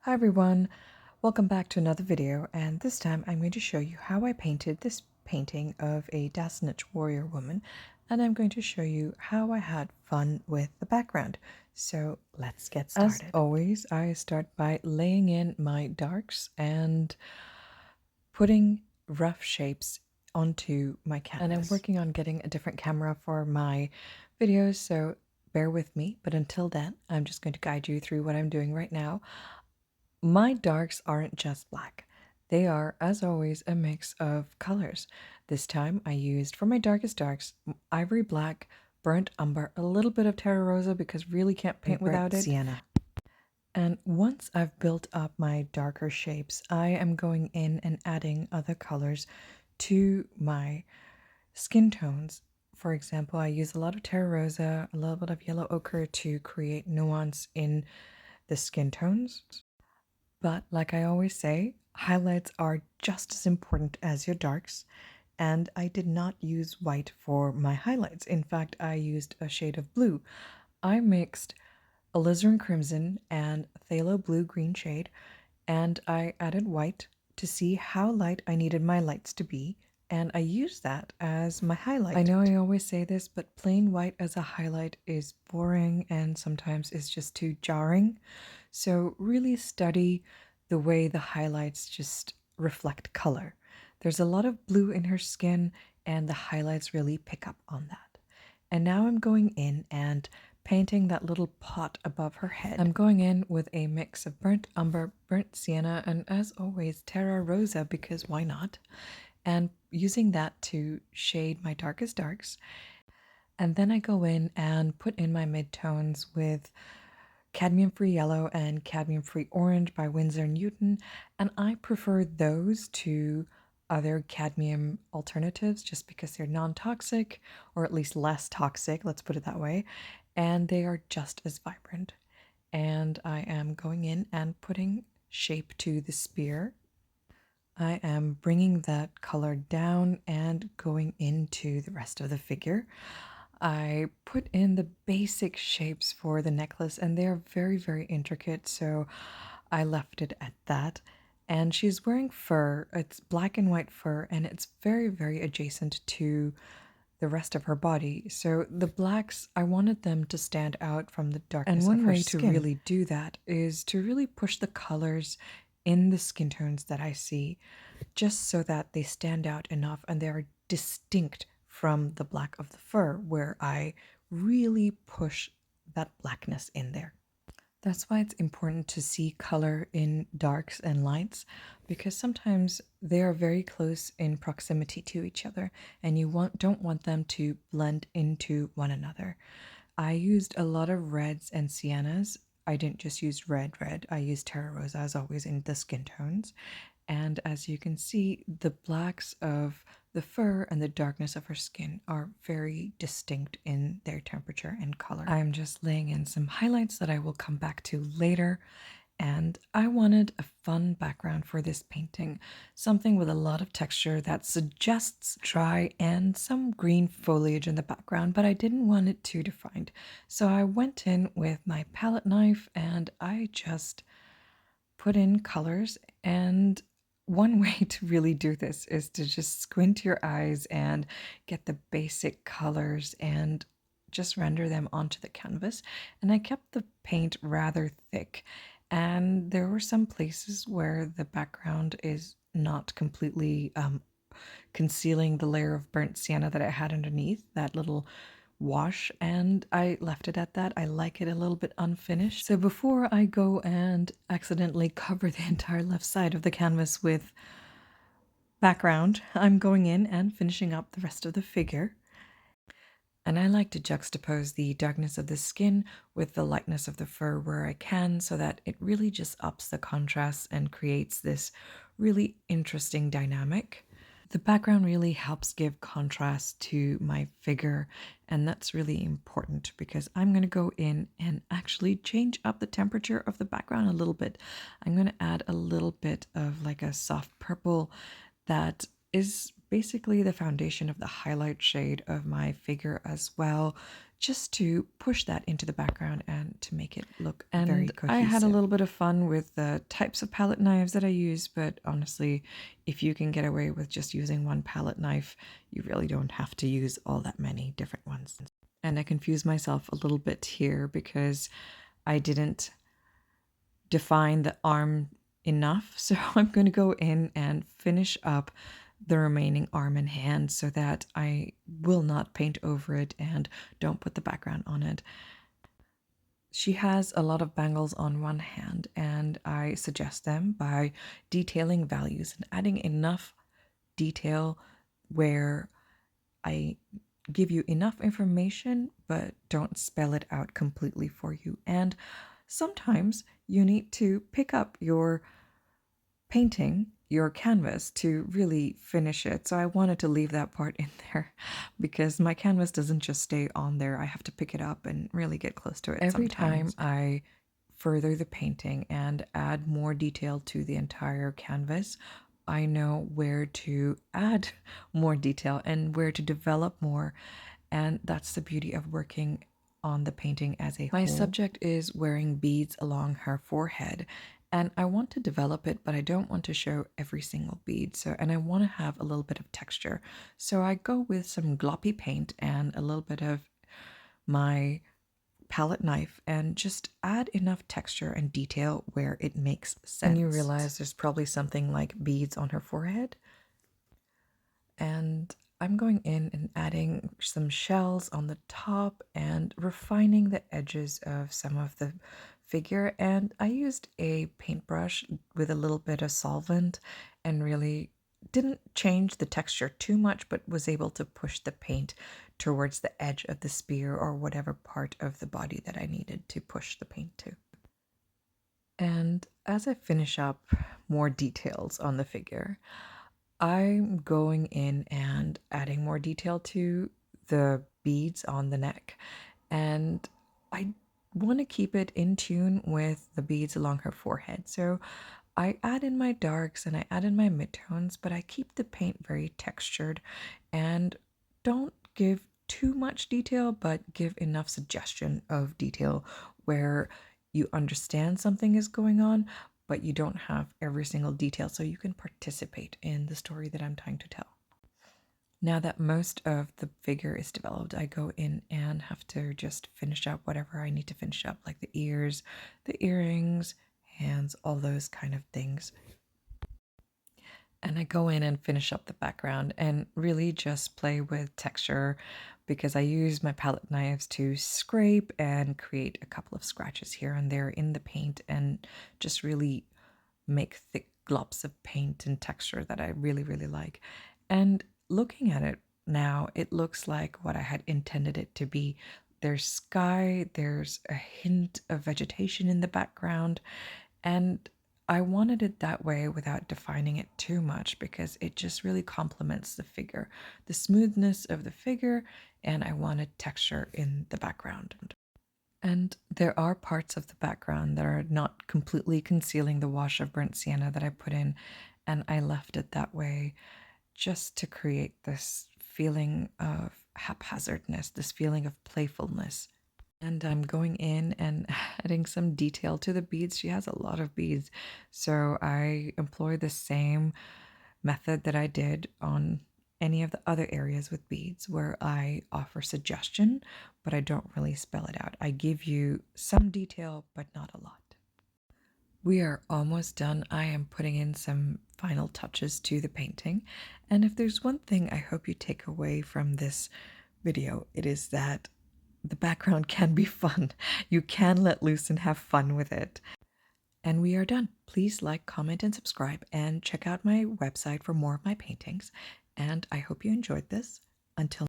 Hi everyone, welcome back to another video, and this time I'm going to show you how I painted this painting of a Dasnach warrior woman, and I'm going to show you how I had fun with the background. So let's get started. As always, I start by laying in my darks and putting rough shapes onto my canvas. And I'm working on getting a different camera for my videos, so bear with me. But until then, I'm just going to guide you through what I'm doing right now. My darks aren't just black. They are, as always, a mix of colors. This time I used, for my darkest darks, ivory black, burnt umber, a little bit of terra rosa because really can't paint without it, sienna. And once I've built up my darker shapes, I am going in and adding other colors to my skin tones. For example, I use a lot of terra rosa, a little bit of yellow ochre to create nuance in the skin tones. But like I always say, highlights are just as important as your darks, and I did not use white for my highlights. In fact, I used a shade of blue. I mixed alizarin crimson and phthalo blue green shade, and I added white to see how light I needed my lights to be, and I used that as my highlight. I know I always say this, but plain white as a highlight is boring and sometimes is just too jarring. So really study the way the highlights just reflect color. There's a lot of blue in her skin, and the highlights really pick up on that. And now I'm going in and painting that little pot above her head. I'm going in with a mix of burnt umber, burnt sienna, and as always, terra rosa, because why not? And using that to shade my darkest darks. And then I go in and put in my midtones with Cadmium Free Yellow and Cadmium Free Orange by Winsor & Newton, and I prefer those to other cadmium alternatives just because they're non-toxic, or at least less toxic, let's put it that way, and they are just as vibrant. And I am going in and putting shape to the spear. I am bringing that color down and going into the rest of the figure. I put in the basic shapes for the necklace, and they are very, very intricate, so I left it at that. And she's wearing fur. It's black and white fur, and it's very, very adjacent to the rest of her body. So the blacks, I wanted them to stand out from the darkness of her skin. And one way to really do that is to really push the colors in the skin tones that I see, just so that they stand out enough and they are distinct from the black of the fur, where I really push that blackness in there. That's why it's important to see color in darks and lights, because sometimes they are very close in proximity to each other and you don't want them to blend into one another. I used a lot of reds and siennas. I didn't just use red, I used terra rosa as always in the skin tones. And as you can see, the blacks of the fur and the darkness of her skin are very distinct in their temperature and color. I'm just laying in some highlights that I will come back to later. And I wanted a fun background for this painting, something with a lot of texture that suggests dry and some green foliage in the background, but I didn't want it too defined. So I went in with my palette knife and I just put in colors. And one way to really do this is to just squint your eyes and get the basic colors and just render them onto the canvas. And I kept the paint rather thick, and there were some places where the background is not completely concealing the layer of burnt sienna that I had underneath, that little wash, and I left it at that. I like it a little bit unfinished. So before I go and accidentally cover the entire left side of the canvas with background, I'm going in and finishing up the rest of the figure. And I like to juxtapose the darkness of the skin with the lightness of the fur where I can, so that it really just ups the contrast and creates this really interesting dynamic. The background really helps give contrast to my figure, and that's really important because I'm going to go in and actually change up the temperature of the background a little bit. I'm going to add a little bit of like a soft purple that is basically the foundation of the highlight shade of my figure as well, just to push that into the background and to make it look very cohesive. I had a little bit of fun with the types of palette knives that I use, but honestly, if you can get away with just using one palette knife, you really don't have to use all that many different ones. And I confused myself a little bit here because I didn't define the arm enough. So I'm going to go in and finish up the remaining arm and hand so that I will not paint over it and don't put the background on it. She has a lot of bangles on one hand, and I suggest them by detailing values and adding enough detail where I give you enough information but don't spell it out completely for you. And sometimes you need to pick up your painting, your canvas, to really finish it. So I wanted to leave that part in there because my canvas doesn't just stay on there. I have to pick it up and really get close to it. Every time I further the painting and add more detail to the entire canvas, I know where to add more detail and where to develop more. And that's the beauty of working on the painting as a whole. My subject is wearing beads along her forehead, and I want to develop it, but I don't want to show every single bead. And I want to have a little bit of texture. So I go with some gloppy paint and a little bit of my palette knife and just add enough texture and detail where it makes sense. And you realize there's probably something like beads on her forehead. And I'm going in and adding some shells on the top and refining the edges of some of the figure. And I used a paintbrush with a little bit of solvent and really didn't change the texture too much, but was able to push the paint towards the edge of the spear or whatever part of the body that I needed to push the paint to. And as I finish up more details on the figure, I'm going in and adding more detail to the beads on the neck. And I want to keep it in tune with the beads along her forehead. So I add in my darks and I add in my midtones, but I keep the paint very textured and don't give too much detail, but give enough suggestion of detail where you understand something is going on, but you don't have every single detail so you can participate in the story that I'm trying to tell. Now that most of the figure is developed, I go in and have to just finish up whatever I need to finish up, like the ears, the earrings, hands, all those kind of things. And I go in and finish up the background and really just play with texture because I use my palette knives to scrape and create a couple of scratches here and there in the paint and just really make thick globs of paint and texture that I really, really like. And looking at it now, it looks like what I had intended it to be. There's sky, there's a hint of vegetation in the background, and I wanted it that way without defining it too much because it just really complements the figure, the smoothness of the figure, and I wanted texture in the background. And there are parts of the background that are not completely concealing the wash of burnt sienna that I put in, and I left it that way just to create this feeling of haphazardness, this feeling of playfulness. And I'm going in and adding some detail to the beads. She has a lot of beads, so I employ the same method that I did on any of the other areas with beads where I offer suggestion, but I don't really spell it out. I give you some detail, but not a lot. We are almost done. I am putting in some final touches to the painting. And if there's one thing I hope you take away from this video, it is that the background can be fun. You can let loose and have fun with it. And we are done. Please like, comment, and subscribe, and check out my website for more of my paintings. And I hope you enjoyed this. Until